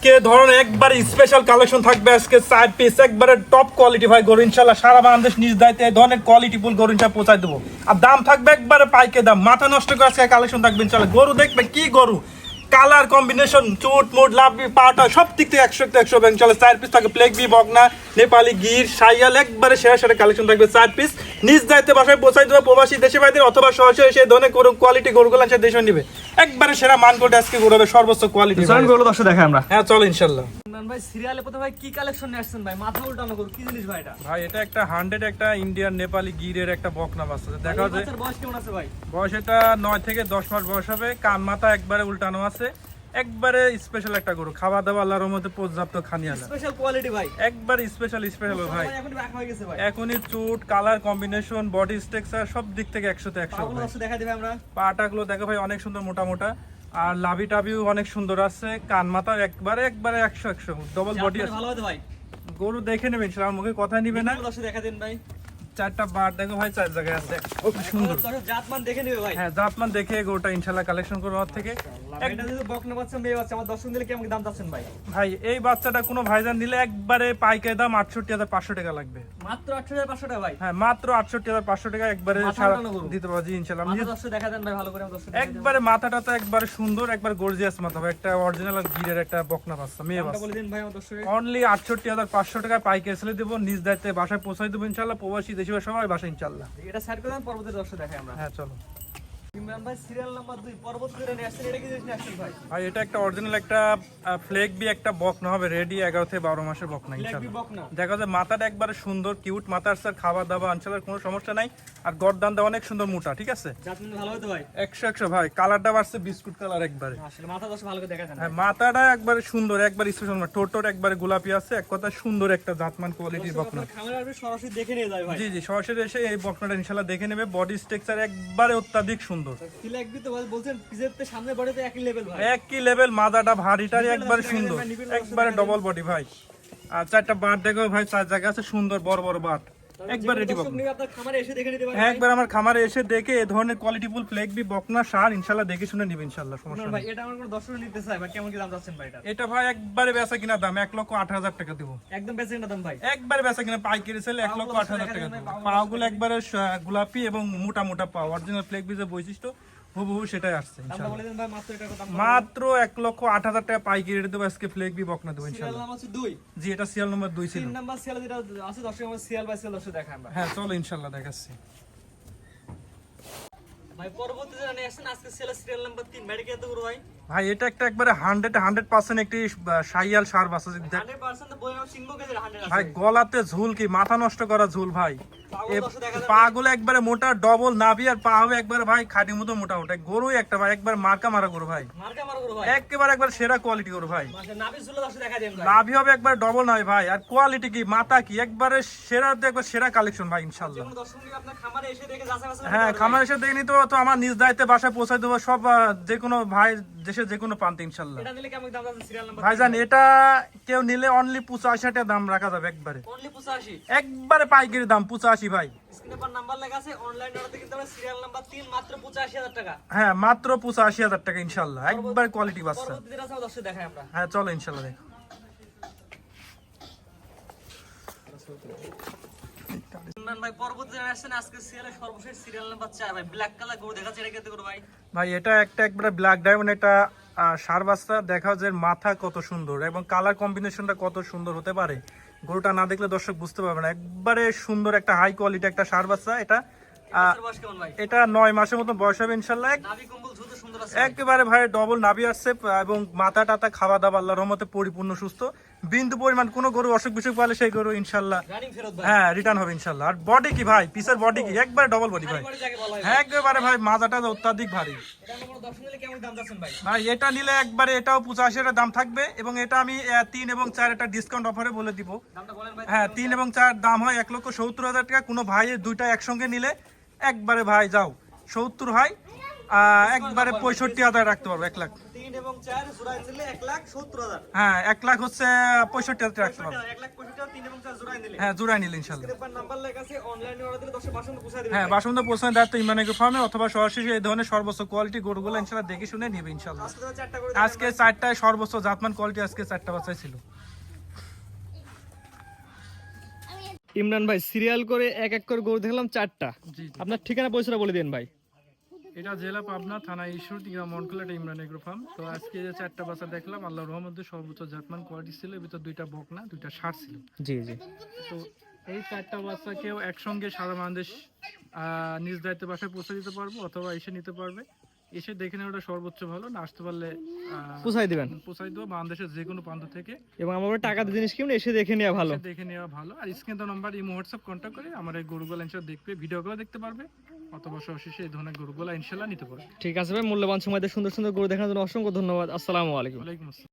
আজকে ধরুন একবারে স্পেশাল কালেকশন থাকবে আজকে 4 পিস একবারে টপ কোয়ালিটি ভাই গরু ইনশাআল্লাহ সারা বাংলাদেশ নিজ দায়িত্বে এই ধরনের কোয়ালিটি ফুল গরু ইনশাআল্লাহ পৌঁছায় দেবো। আর দাম থাকবে একবারে পাইকে দাম, মাথা নষ্ট করে আজকে কালেকশন থাকবে ইনশাআল্লাহ। গরু দেখবে কি গরু, কালার কম্বিনেশন, চুট মুট লাভি পাটা সব দিক থেকে 100 ইনশাআল্লাহ। 4 পিস থাকে প্লেগ বি বকনা নেপালি গির সাইয়াল একবারে সেরা সেরা কালেকশন থাকবে 4 পিস নিজ দায়িত্বে বাসায় পৌঁছায় দেবো প্রবাসী দেশে ভাইদের অথবা সরাসরি সেই ধরনের গরু কোয়ালিটি গরুগুলো সে দেশে নিবে একবারে সেরা মান করে আজকে গরু হবে সর্বোচ্চ কোয়ালিটি। চলুন গরু দর্শক দেখাই আমরা। হ্যাঁ চলো ইনশাআল্লাহ। ভাই সিরিয়ালে প্রথমে ভাই কি কালেকশন নিয়ে আসছেন ভাই? মাথা উল্টানো গরু কি জিনিস ভাই এটা? ভাই এটা একটা 100 একটা ইন্ডিয়ান নেপালি গিরের একটা বকনা বাচ্চা দেখা যায়। বয়স কেমন আছে ভাই? বয়স এটা 9 থেকে 10 মাস বয়স হবে। কান মাথা একবারে উল্টানো আছে, একবারে স্পেশাল একটা গরু। খাওয়া দাওয়া আল্লাহর রহমতে পর্যাপ্ত খানিয়ালা, স্পেশাল কোয়ালিটি ভাই, একবারে স্পেশাল ভাই। এখন রাখা হয়ে গেছে ভাই। এখনই চুট কালার কম্বিনেশন বডি স্ট্রাকচার সব দিক থেকে 100 তে 100 পাগুলো আছে দেখা দিবে আমরা। পাটাগুলো দেখো ভাই অনেক সুন্দর মোটা মোটা, আর লাভি টাবিও অনেক সুন্দর আছে। কান মাথা একবারে 100 ডবল বডি আছে। ভালো হবে ভাই, গরু দেখে নেবেন ইনশাআল্লাহ, মুখে কথা নিবে না। দর্শক দেখা দিন ভাই। 4টা বার দেখো ভাই 4 জায়গায় আছে, খুব সুন্দর। জাতমান দেখে নেবে ভাই। হ্যাঁ জাতমান দেখে গরুটা ইনশাআল্লাহ কালেকশন করব ওর থেকে। এটা যদি বকনা বাচ্চা মেয়ে বাচ্চা আমার দর্শক দিলে কেমন দাম চাচ্ছেন ভাই? ভাই এই বাচ্চাটা কোনো ভাইজান নিলে একবারে পাইকারি দাম 68,500 টাকা লাগবে। মাত্র 8,500 টাকা ভাই? হ্যাঁ মাত্র 68,500 টাকা একবারে সারা দিতে পারবো জি ইনশাআল্লাহ। মাথা দর্শক দেখা দেন ভাই ভালো করে দর্শক। একবারে মাথাটা তো একবারে সুন্দর, একবার গর্জিয়াস মাথা ভাই, একটা অরিজিনাল গিরের একটা বকনা বাচ্চা মেয়ে বাচ্চা। বলে দিন ভাই আমার দর্শক। অনলি 68,500 টাকা পাইকারি সেলে দেব, নিজ দায়িত্বে বাসায় পৌঁছাই দেবো ইনশাআল্লাহ। প্রবাসী দেশি সবাই বাসায় ইনশাআল্লাহ। এটা সাইড করে দেন, পরবর্তী দর্শক দেখাই আমরা। হ্যাঁ চলো। ইমরান ভাই সিরিয়াল নাম্বার 2 পরবর্তী করে নিয়ে আসছেন, এটা কি জিনিস নিয়ে আসছেন ভাই? ভাই এটা একটা অরিজিনাল একটা ফ্লেগ বি একটা বকনা হবে, রেডি 11 থেকে 12 মাসের বকনা ইনশাআল্লাহ। বকনা দেখা যায় মাথাটা একবারে সুন্দর কিউট মাথা, স্যার খাওয়া দাওয়া ইনশাআল্লাহ কোনো সমস্যা নাই। আর গর্দানটা অনেক সুন্দর মোটা, ঠিক আছে জাতমান ভালো হতো ভাই। 100 ভাই। কালারটা বাড়ছে বিস্কুট কালার একবারে। আসলে মাথা দর্শক ভালো করে দেখা দেন। হ্যাঁ মাথাটা একবারে সুন্দর, একবার স্পেশাল ঠোঁটটা একবারে গোলাপি আছে, এক কথা সুন্দর একটা জাতমান কোয়ালিটির বকনা। খামারে আসবে সরাসরি দেখে নিয়ে যায় ভাই। জি জি সরাসরি এসে এই বকনাটা ইনশাআল্লাহ দেখে নেবে। বডি স্ট্রাকচার একবারে অত্যাধিক সুন্দর। কি লাগবে তো ভাই বলছেন পিছেরতে সামনে বডিতে একই লেভেল ভাই। একই লেভেল, মাথাটা ভারীটারি একবারে সুন্দর, একবারে ডবল বডি ভাই। আর 4টা বাট দেখো ভাই 4 জায়গা আছে সুন্দর বড় বড় বাট, একবার রেডি বকনা। আপনার খামারে এসে দেখে নিতে পারেন। একবার আমার খামারে এসে দেখে এই ধরনের কোয়ালিটিফুল ফ্লেগ বি বকনা সার ইনশাআল্লাহ দেখে শুনে নিবে ইনশাআল্লাহ, সমস্যা ভাই নেই। এটা আমার কোনো দর্শক নিতে চাই ভাই, কেমন কি দাম চাচ্ছেন ভাই এটা? এটা ভাই একবারে বেচা কিনা দাম 1,08,000 টাকা দেব। একদম বেচে না দাম ভাই? একবারে বেচা কিনা পাইকারি সেল 1,08,000 টাকা দেব। পাগুলো একবারে গোলাপি এবং মোটা মোটা পা, অরিজিনাল ফ্লেগ বি যে বৈশিষ্ট্য হুবহু সেটাই আসছে দামটা ইনশাআল্লাহ। বলে দেন ভাই, মাত্র এটা কথা মাত্র 1,08,000 টাকা পাইকারি রেটে দেব আজকে ফ্লেগ বি বকনা দেব সিরিয়াল ইনশাআল্লাহ। নাম্বার হচ্ছে 2। জি এটা সিরিয়াল নাম্বার 2 ছিল। 3 নাম্বার সিরিয়াল যেটা আছে দর্শক আমরা সিরিয়াল বাই সিরিয়াল দর্শক দেখাই আমরা। হ্যাঁ চলো ইনশাআল্লাহ দেখাচ্ছি। ভাই পরবর্তী যেটা নিয়ে আসছেন আজকে সিরিয়াল নাম্বার 3 ভাই কত করে ভাই? ভাই এটা একটা একবারে 100% একটি শাইয়াল সার বাচ্চা। 100% বইনাও সিংহ কেজি 100 আছে ভাই গলাতে ঝুল কি মাথা নষ্ট করা ঝুল ভাই। পাগল দর্শক দেখা যায়। পাগুলো একবারে মোটা ডবল নাভি, আর পা হবে একবারে ভাই খাঁটি মতো মোটা মোটা। গরুই একটা ভাই একবার মার্কা মারা গরু ভাই, মার্কা মারো করে ভাই। একেবারে একবার সেরা কোয়ালিটি গরু ভাই। মাঝে নাভি ঝুলে দর্শক দেখা দেন ভাই। নাভি হবে একবার ডবল নাভি ভাই, আর কোয়ালিটি কি মাথা কি একবারে সেরা, একবার সেরা কালেকশন ভাই ইনশাআল্লাহ। যেমন দর্শক নিয়ে আপনার খামারে এসে দেখে যাচাই বাছাই হ্যাঁ খামার এসে দেখে নিতে তো আমার নিজ দায়িত্বে বাসায় পৌঁছায় দেবো সব, যে কোনো ভাই দেশের যে কোনো প্রান্তে ইনশাআল্লাহ। এটা নিলে কেমন দাম আছে সিরিয়াল নাম্বার? ভাইজান এটা কেউ নিলে অনলি 85 টাকা দাম রাখা যাবে একবারে, অনলি 85। একবারে পাইকারি দাম 85 ভাই। স্ক্রিনে পর নাম্বার লেখা আছে, অনলাইন অর্ডার কিন্তু আমরা সিরিয়াল নাম্বার 3 মাত্র 85,000 টাকা। হ্যাঁ মাত্র 85,000 টাকা ইনশাআল্লাহ, একবার কোয়ালিটি বাচ্চা। পরবর্তী যেটা আছে দর্শক দেখাই আমরা। হ্যাঁ চলো ইনশাআল্লাহ দেখো। ইমরান ভাই পরবর্তী যেটা আসছেন আজকে সিরিয়ালের সর্বশেষ সিরিয়াল নাম্বার 4 ভাই ব্ল্যাক কালার গরু দেখাচ্ছে, এটা কত করে ভাই? ভাই এটা একটা একবারে ব্ল্যাক ডায়মন্ড এটা সার বাচ্চা। দেখা যে মাথা কত সুন্দর এবং কালার কম্বিনেশনটা কত সুন্দর হতে পারে, গরুটা না দেখলে দর্শক বুঝতে পারবে না। একবারে সুন্দর একটা হাই কোয়ালিটি একটা সার বাচ্চা। এটা বয়স কেমন ভাই? এটা 9 মাসের মতো বয়স হবে ইনশাআল্লাহ। নাভি কম্বল ঝুল সুন্দর আছে একেবারে ভাই ডবল নাভি আসছে, এবং মাথা টাতা খাওয়া দাওয়া আল্লাহর রহমতে পরিপূর্ণ সুস্থ। বিন্দু পরিমাণ কোনো গরু অসুখ বিসুখ পালে সেই গরু ইনশাআল্লাহ রানিং ফেরত ভাই। হ্যাঁ রিটার্ন হবে ইনশাআল্লাহ। আর বডি কি ভাই, পিসের বডি কি একবারে ডবল বডি ভাই, বডি যাকে বলা হয়। হ্যাঁ একেবারে ভাই মাজাটা অত্যাধিক ভারী এটা আমরা দর্শক নিলে কেমন দাম যাচ্ছেন ভাই? ভাই। এটা নিলে একবারে এটাও 85 টাকা দাম থাকবে, এবং এটা আমি 3 এবং 4 একটা ডিসকাউন্ট অফারে বলে দিব। দামটা বলেন ভাই। হ্যাঁ 3 এবং 4 দাম হয় 1,70,000 টাকা। কোনো ভাইয়ের দুইটা একসঙ্গে নিলে একবারে ভাই যাও 70 হয়, একবারে 65,000 রাখতে পারবো, 1 লাখ। 3 এবং 4 জোড়া নিলে 1,70,000। হ্যাঁ 1 লাখ হচ্ছে 65,000 রাখতে পারবো। 1,65,000 3 এবং 4 জোড়া হ্যাঁ জোড়াই নিলে ইনশাল্লাহ। নাম্বার লেখা আছে, অনলাইনে অর্ডার দিলে 10 বাসন পৌঁছে দিবেন। হ্যাঁ বাসন্ত পৌঁছানোর দায়িত্ব ইমরান এগ্রো ফার্মে, অথবা সরাসরি এই ধরনের সর্বোচ্চ কোয়ালিটি গরুগুলো ইনশাল্লাহ দেখে শুনে নিবে ইনশাল্লাহ। আজকে তো 4টা করে আজকে 4টায় সর্বোচ্চ জাতমান কোয়ালিটি, আজকে 4টা বাচ্চাই ছিল। ইমরান ভাই সিরিয়াল করে এক এক করে গরু দেখলাম 4টা। জি আপনার ঠিকানা পয়সাটা বলে দেন ভাই। এটা জেলা পাবনা, থানা ঈশ্বরদী, গ্রাম মনকলা, এটা ইমরান এগ্রো ফার্ম। তো আজকে যে 4টা বাচ্চা দেখলাম আল্লাহর রহমতে সর্বোচ্চ জাতমান কোয়ালিটি ছিল, এর ভিতর 2টা বকনা 2টা ষাঁড় ছিল। জি জি। তো এই 4টা বাচ্চাকেও একসঙ্গে সারা বাংলাদেশ নিজ দায়িত্বে বাসায় পৌঁছে দিতে পারবো, অথবা এসে নিতে পারবে। এসে দেখে নেওয়াটা সর্বোচ্চ ভালো, না আসতে পারলে পুষাই দিবেন পৌঁছাই দেবো বাংলাদেশের যে কোনো প্রান্ত থেকে। এবং আমার টাকা দিয়ে জিনিস কিনে এসে দেখে নেওয়া ভালো। এসে দেখে নেওয়া ভালো। আর স্ক্রিনে তো নাম্বার ইমো হোয়াটসঅ্যাপ কন্ট্যাক্ট করে আমার এই গরুগুলো ইনশাল্লাহ দেখবে, ভিডিওগুলো দেখতে পারবে, অথবা সরাসরি এই ধরনের গরুগুলো ইনশাল্লাহ নিতে পারবে। ঠিক আছে ভাই, মূল্যবান সময় দিয়ে সুন্দর সুন্দর গরু দেখানোর জন্য অসংখ্য ধন্যবাদ। আসসালামু আলাইকুম। ওয়ালাইকুম আসসালাম।